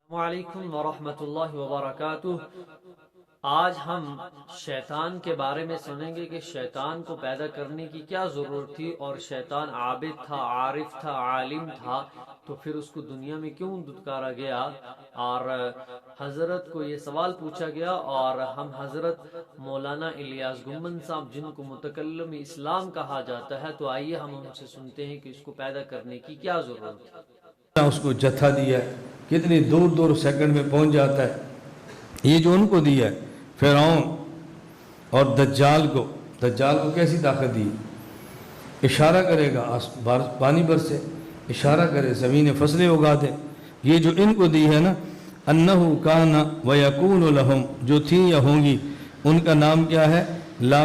السلام علیکم ورحمۃ اللہ وبرکاتہ۔ آج ہم شیطان کے بارے میں سنیں گے کہ شیطان کو پیدا کرنے کی کیا ضرورت تھی، اور شیطان عابد تھا، عارف تھا، عالم تھا، تو پھر اس کو دنیا میں کیوں دھتکارا گیا، اور حضرت کو یہ سوال پوچھا گیا، اور ہم حضرت مولانا الیاس گنبد صاحب جن کو متکلم اسلام کہا جاتا ہے، تو آئیے ہم ان سے سنتے ہیں کہ اس کو پیدا کرنے کی کیا ضرورت تھی۔ اس کو جتھا دیا ہے، کتنی دور دور سیکنڈ میں پہنچ جاتا ہے، یہ جو ان کو دیا ہے فرعون اور دجال کو کیسی طاقت دی؟ اشارہ کرے گا پانی برسے، اشارہ کرے زمین فصلیں اگا دے۔ یہ جو ان کو دی ہے نا، انہو کان و یکون لہم، جو تھیں یا ہوں گی، ان کا نام کیا ہے؟ لا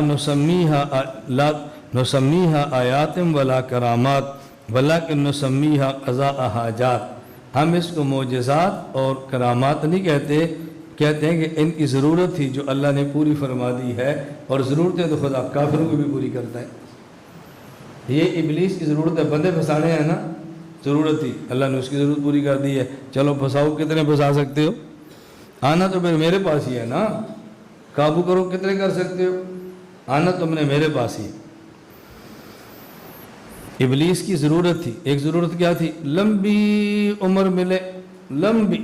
نسمیہا آیات ولا کرامات ولیکن نسمیہا قضاء حاجات۔ ہم اس کو معجزات اور کرامات نہیں کہتے ہیں کہ ان کی ضرورت تھی جو اللہ نے پوری فرما دی ہے، اور ضرورتیں تو خدا کافروں کو بھی پوری کرتا ہے۔ یہ ابلیس کی ضرورت ہے، بندے پھنسانے ہیں نا، ضرورت تھی، اللہ نے اس کی ضرورت پوری کر دی ہے۔ چلو پھنساؤ، کتنے پھنسا سکتے ہو؟ آنا تو پھر میرے پاس ہی ہے نا، قابو کرو کتنے کر سکتے ہو؟ آنا تم نے میرے پاس ہی ہے۔ ابلیس کی ضرورت تھی، ایک ضرورت کیا تھی؟ لمبی عمر ملے، لمبی۔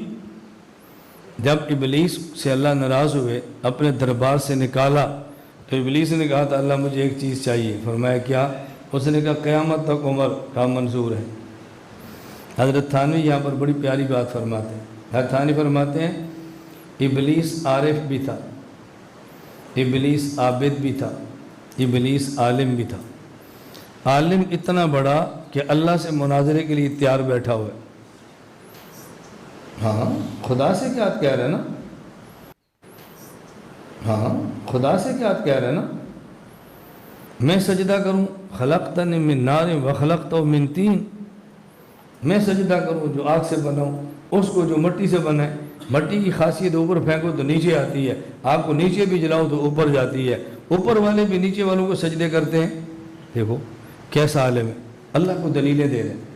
جب ابلیس سے اللہ ناراض ہوئے، اپنے دربار سے نکالا، تو ابلیس نے کہا تھا اللہ مجھے ایک چیز چاہیے۔ فرمایا کیا؟ اس نے کہا قیامت تک عمر کا منظور ہے۔ حضرت تھانوی یہاں پر بڑی پیاری بات فرماتے ہیں۔ حضرت تھانوی فرماتے ہیں ابلیس عارف بھی تھا، ابلیس عابد بھی تھا، ابلیس عالم بھی تھا۔ عالم اتنا بڑا کہ اللہ سے مناظرے کے لیے تیار بیٹھا ہوا ہے۔ ہاں خدا سے کیا کہہ رہے ہیں نا، ہاں خدا سے کیا کہہ رہے ہیں نا، میں سجدہ کروں، خلقتنی من نار وخلقتہ من طین، میں سجدہ کروں جو آگ سے بناؤں، اس کو جو مٹی سے بنائے۔ مٹی کی خاصیت اوپر پھینکو تو نیچے آتی ہے، آپ کو نیچے بھی جلاؤ تو اوپر جاتی ہے، اوپر والے بھی نیچے والوں کو سجدے کرتے ہیں۔ دیکھو کیسا عالم ہے، اللہ کو دلیلیں دے رہے ہیں۔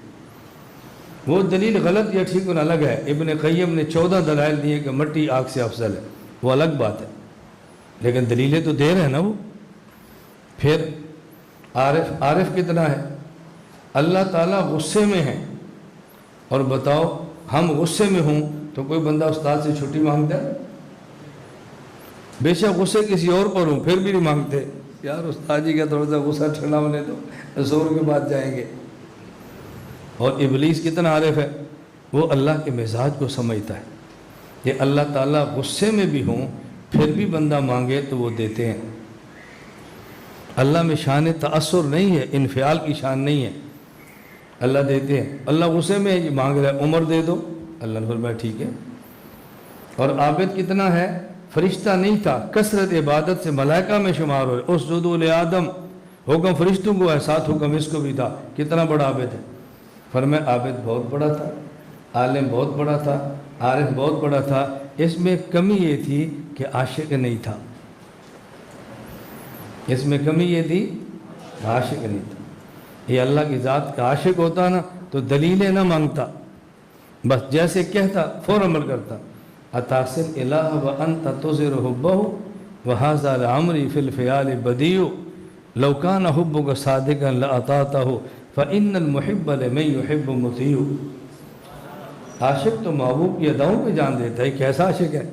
وہ دلیل غلط یا ٹھیک الگ ہے۔ ابن قیم نے 14 دلائل دیے کہ مٹی آگ سے افضل ہے، وہ الگ بات ہے، لیکن دلیلیں تو دے رہے ہیں نا وہ۔ پھر عارف کتنا ہے؟ اللہ تعالیٰ غصے میں ہے، اور بتاؤ ہم غصے میں ہوں تو کوئی بندہ استاد سے چھٹی مانگتا ہے؟ بے شک غصے کسی اور پر ہوں پھر بھی نہیں مانگتے، یار استاد جی کا تھوڑا سا غصہ ٹھنڈا ہونے تو زور کے بعد جائیں گے۔ اور ابلیس کتنا عارف ہے، وہ اللہ کے مزاج کو سمجھتا ہے کہ اللہ تعالیٰ غصے میں بھی ہوں پھر بھی بندہ مانگے تو وہ دیتے ہیں۔ اللہ میں شان تأثر نہیں ہے، انفعال کی شان نہیں ہے، اللہ دیتے ہیں۔ اللہ غصے میں مانگ رہا ہے، عمر دے دو، اللہ نے فرمایا ٹھیک ہے۔ اور عابد کتنا ہے؟ فرشتہ نہیں تھا، کثرت عبادت سے ملائکہ میں شمار ہوئے۔ اسجدوا لآدم، حکم فرشتوں کو ہے، ساتھ حکم اس کو بھی تھا۔ کتنا بڑا عابد ہے؟ فرمایا عابد بہت بڑا تھا، عالم بہت بڑا تھا، عارف بہت بڑا تھا، اس میں کمی یہ تھی کہ عاشق نہیں تھا، اس میں کمی یہ تھی عاشق نہیں تھا۔ یہ اللہ کی ذات کا عاشق ہوتا نا تو دلیلیں نہ مانگتا، بس جیسے کہتا فوراً عمل کرتا۔ اتحسن الہ وانت تظہر حبہ وہذا لعمری فی الفعال بدیع لو کان حبک صادقا لاطاعتہ فإن المحب لمن يحب مطیع۔ عاشق تو محبوب کی اداؤں پہ جان دیتا ہے، کیسا عاشق ہے؟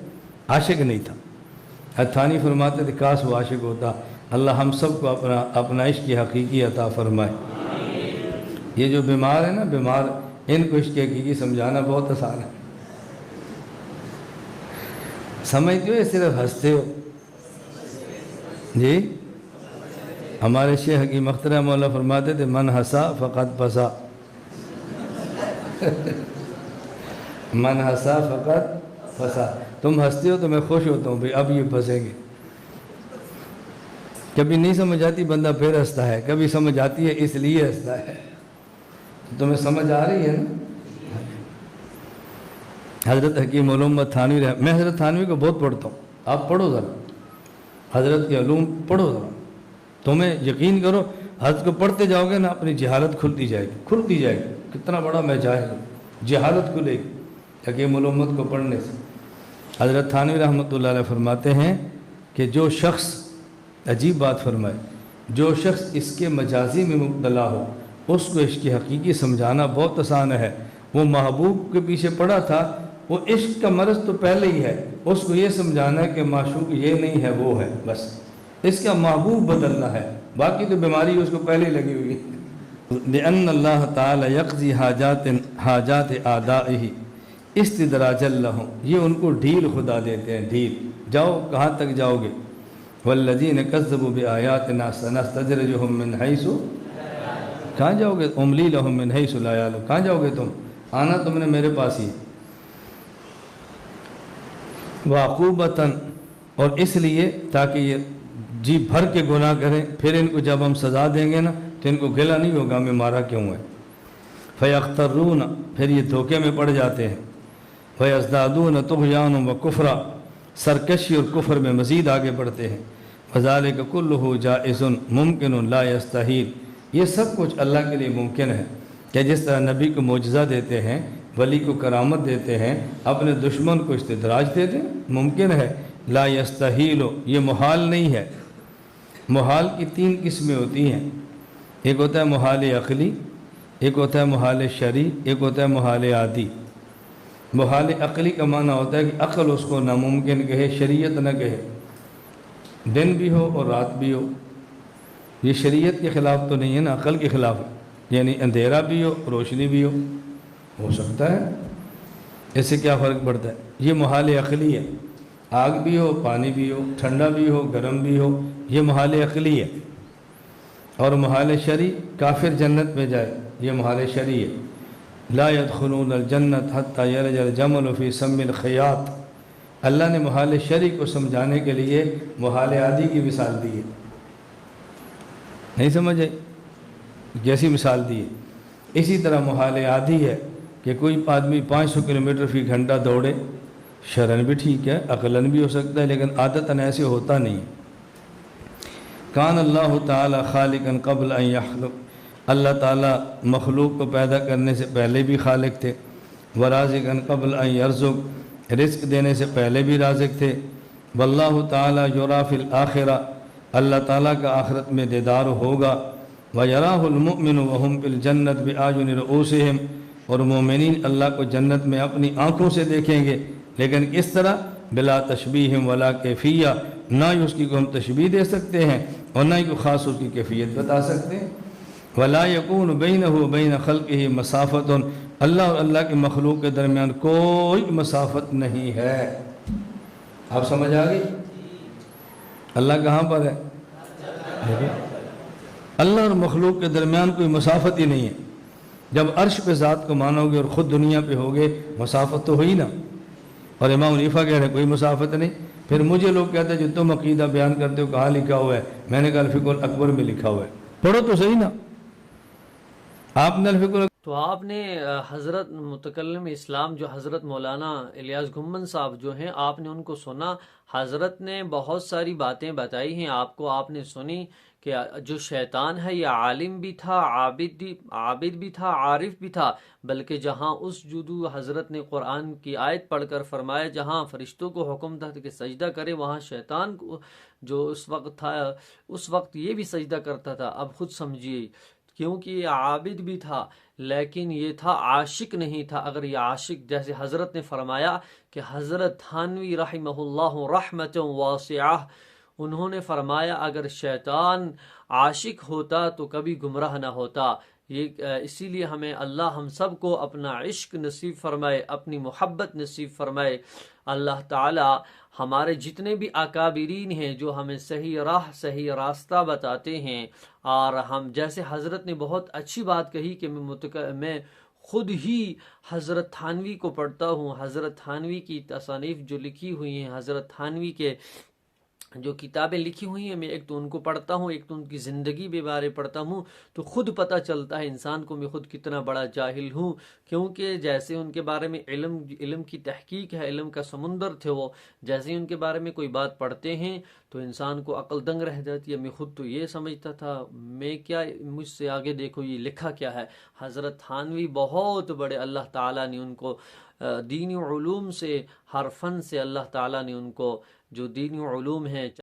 عاشق نہیں تھا۔ حتانی فرماتے تھے کاش وہ عاشق ہوتا۔ اللہ ہم سب کو اپنا عشق کی حقیقی عطا فرمائے۔ یہ جو بیمار ہے نا، بیمار، ان کو عشق کی حقیقی سمجھانا بہت آسان ہے۔ سمجھتے ہو یا صرف ہنستے ہو؟ جی ہمارے شیخ حکیم اختر رحمہ اللہ فرماتے تھے من ہنسا فقط پھنسا، من ہنسا فقط پھنسا۔ تم ہنستے ہو تو میں خوش ہوتا ہوں بھئی اب یہ پھنسیں گے۔ کبھی نہیں سمجھ آتی بندہ پھر ہنستا ہے، کبھی سمجھ آتی ہے اس لیے ہنستا ہے۔ تمہیں سمجھ آ رہی ہے نا؟ حضرت حکیم علوم تھانوی میں حضرت تھانوی کو بہت پڑھتا ہوں، آپ پڑھو ذرا، حضرت کے علوم پڑھو ذرا، تمہیں یقین کرو حضرت کو پڑھتے جاؤ گے نا اپنی جہالت کھلتی جائے گی، کھلتی جائے گی۔ کتنا بڑا میں جاہل ہوں، جہالت کھلے گی۔ حکیم الامت کو پڑھنے سے۔ حضرت تھانوی رحمۃ اللہ علیہ فرماتے ہیں کہ جو شخص، عجیب بات فرمائے، جو شخص اس کے مجازی میں مبتلا ہو اس کو عشق حقیقی سمجھانا بہت آسان ہے۔ وہ محبوب کے پیچھے پڑا تھا، وہ عشق کا مرض تو پہلے ہی ہے، اس کو یہ سمجھانا ہے کہ معشوق یہ نہیں ہے وہ ہے، بس اس کا محبوب بدلنا ہے، باقی تو بیماری اس کو پہلے ہی لگی ہوئی ہے۔ لأن اللہ تعالی یقضی حاجات اعدائہ استدراجا لہم، یہ ان کو ڈھیل خدا دیتے ہیں، ڈھیل، جاؤ کہاں تک جاؤ گے۔ والذین کذبوا بآیاتنا سنستدرجہم من حیث، کہاں جاؤ گے، املی لہم من حیث لا یعلمون، کہاں جاؤ گے تم، آنا تم نے میرے پاس ہی۔ وعقوبتاً، اور اس لیے تاکہ یہ جی بھر کے گناہ کریں، پھر ان کو جب ہم سزا دیں گے نا تو ان کو گلہ نہیں ہوگا ہمیں مارا کیوں ہے۔ فیخترون، پھر یہ دھوکے میں پڑ جاتے ہیں۔ فیزدادون طغیانا وکفرا، سرکشی اور کفر میں مزید آگے بڑھتے ہیں۔ وذالک کلہ جائز ممکن لا یستحیل، یہ سب کچھ اللہ کے لیے ممکن ہے کہ جس طرح نبی کو معجزہ دیتے ہیں، ولی کو کرامت دیتے ہیں، اپنے دشمن کو استدراج دیتے ہیں، ممکن ہے۔ لا یستحیل، یہ محال نہیں ہے۔ محال کی 3 قسمیں ہوتی ہیں، ایک ہوتا ہے محال عقلی، ایک ہوتا ہے محال شرعی، ایک ہوتا ہے محال عادی۔ محال عقلی کا معنی ہوتا ہے کہ عقل اس کو ناممکن کہے، شریعت نہ کہے، دن بھی ہو اور رات بھی ہو۔ یہ شریعت کے خلاف تو نہیں ہے نا، عقل کے خلاف ہے، یعنی اندھیرا بھی ہو روشنی بھی ہو سکتا ہے، اس سے کیا فرق پڑتا ہے۔ یہ محال عقلی ہے، آگ بھی ہو پانی بھی ہو، ٹھنڈا بھی ہو گرم بھی ہو، یہ محال عقلی ہے۔ اور محال شرعی، کافر جنت میں جائے، یہ محال شرعی ہے۔ لا يدخلون الجنت حتى يلج الجمل في سم الخیاط، اللہ نے محال شرعی کو سمجھانے کے لیے محال عادی کی مثال دی ہے، نہیں سمجھے جیسی مثال دی ہے۔ اسی طرح محال عادی ہے کہ کوئی آدمی 500 کلومیٹر فی گھنٹہ دوڑے، شرعن بھی ٹھیک ہے، عقلاً بھی ہو سکتا ہے، لیکن عادتاً ایسے ہوتا نہیں۔ کان اللہ تعالی خالقاً قبل ان یخلق، اللہ تعالیٰ مخلوق کو پیدا کرنے سے پہلے بھی خالق تھے۔ ورازقاً قبل ان یرزق، رزق دینے سے پہلے بھی رازق تھے۔ واللہ تعالیٰ یرا فی الآخرہ، اللہ تعالیٰ کا آخرت میں دیدار ہوگا۔ وَيَرَاهُ الْمُؤْمِنُ وَهُمْ فِي الْجَنَّةِ بِأَعْيُنِ رُؤُوسِهِمْ، اور مومنین اللہ کو جنت میں اپنی آنکھوں سے دیکھیں گے، لیکن کس طرح، بلا تشبیہ ولا کیفیہ، نہ ہی اس کی کو ہم تشبیہ دے سکتے ہیں اور نہ ہی کوئی خاص اس کی کیفیت بتا سکتے ہیں۔ ولا یکون بینہ وبین خلقہ مسافۃ، اللہ اور اللہ کے مخلوق کے درمیان کوئی مسافت نہیں ہے۔ آپ سمجھ آ گئی؟ اللہ کہاں پر ہے؟ اللہ اور مخلوق کے درمیان کوئی مسافت ہی نہیں ہے۔ جب عرش پہ ذات کو مانو گے اور خود دنیا پہ ہوگے، مسافت تو ہوئی نا۔ اور امام حنیفہ کہہ رہے ہیں کوئی مسافت نہیں۔ پھر مجھے لوگ کہتے ہیں جو تم عقیدہ بیان کرتے ہو کہاں لکھا ہوا ہے؟ میں نے کہا الفقہ الاکبر میں لکھا ہوا ہے، پڑھو تو صحیح نا۔ آپ نے الفقہ، تو آپ نے حضرت متکلم اسلام جو حضرت مولانا الیاس گھمن صاحب جو ہیں، آپ نے ان کو سنا، حضرت نے بہت ساری باتیں بتائی ہیں آپ کو، آپ نے سنی کہ جو شیطان ہے یہ عالم بھی تھا، عابد بھی تھا، عارف بھی تھا، بلکہ جہاں اس جدو حضرت نے قرآن کی آیت پڑھ کر فرمایا جہاں فرشتوں کو حکم تھا کہ سجدہ کرے، وہاں شیطان کو جو اس وقت تھا اس وقت یہ بھی سجدہ کرتا تھا۔ اب خود سمجھیے، کیونکہ یہ عابد بھی تھا لیکن یہ تھا عاشق نہیں تھا۔ اگر یہ عاشق، جیسے حضرت نے فرمایا کہ حضرت تھانوی رحمہ اللہ رحمت واسعہ، انہوں نے فرمایا اگر شیطان عاشق ہوتا تو کبھی گمراہ نہ ہوتا۔ یہ اسی لیے ہمیں اللہ ہم سب کو اپنا عشق نصیب فرمائے، اپنی محبت نصیب فرمائے۔ اللہ تعالی ہمارے جتنے بھی اکابرین ہیں جو ہمیں صحیح راہ صحیح راستہ بتاتے ہیں، اور ہم جیسے حضرت نے بہت اچھی بات کہی کہ میں خود ہی حضرت تھانوی کو پڑھتا ہوں، حضرت تھانوی کی تصانیف جو لکھی ہوئی ہیں، حضرت تھانوی کے جو کتابیں لکھی ہوئی ہیں، میں ایک تو ان کو پڑھتا ہوں، ایک تو ان کی زندگی کے بارے پڑھتا ہوں، تو خود پتہ چلتا ہے انسان کو میں خود کتنا بڑا جاہل ہوں، کیونکہ جیسے ان کے بارے میں علم کی تحقیق ہے، علم کا سمندر تھے وہ، جیسے ان کے بارے میں کوئی بات پڑھتے ہیں تو انسان کو عقل دنگ رہ جاتی ہے۔ میں خود تو یہ سمجھتا تھا میں کیا، مجھ سے آگے دیکھو یہ لکھا کیا ہے۔ حضرت تھانوی بہت بڑے، اللہ تعالیٰ نے ان کو دینی علوم سے، ہر فن سے اللہ تعالیٰ نے ان کو جو دینی علوم ہیں